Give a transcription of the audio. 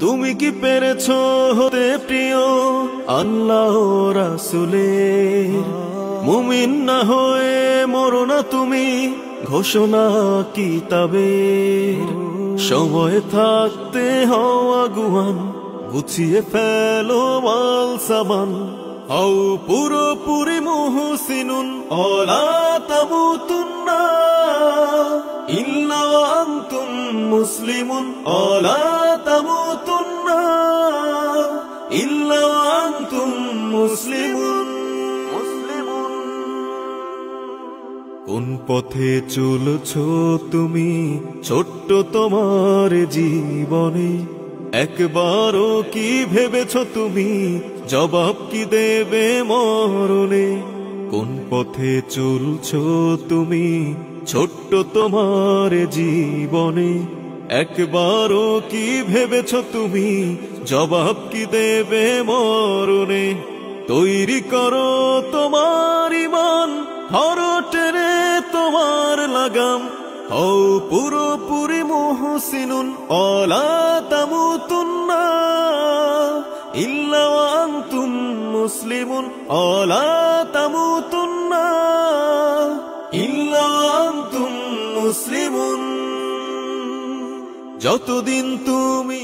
তুমি কি পেরেছো হতে প্রিয় আল্লাহ রাসূলের? মুমিন না হয়ে মরো না তুমি ঘোষণা কিতাবের। সময় থাকতে হও আগুয়ান, গুছিয়ে ফেলো মাল সাবান। হও পুরোপুরি মুহসিনুন, ওয়ালা তামুতুন্না ইল্লা ওয়া আনতুম মুসলিমুন, ওয়ালা তামুতুন্না ইল্লা ওয়া আনতুম মুসলিমুন। কোন পথে চলছো তুমি ছোট্ট তোমার জীবনে? একবারও কি ভেবেছো তুমি জবাব কি দেবে মরণে? কোন পথে চলছো তুমি ছোট্ট তোমার জীবনে? একবারও কি ভেবেছো তুমি জবাব কি দেবে মরণে? তৈরি করো তোমার ঈমান, ধরো টেনে তোমার লাগাম। হও পুরোপুরি মুহসিনুন, ওয়ালা তামুতুন্না ইল্লা ওয়া আনতুম মুসলিমুন, ওয়ালা তামুতুন্না ইল্লা ওয়া আনতুম মুসলিমুন। যতদিন তুমি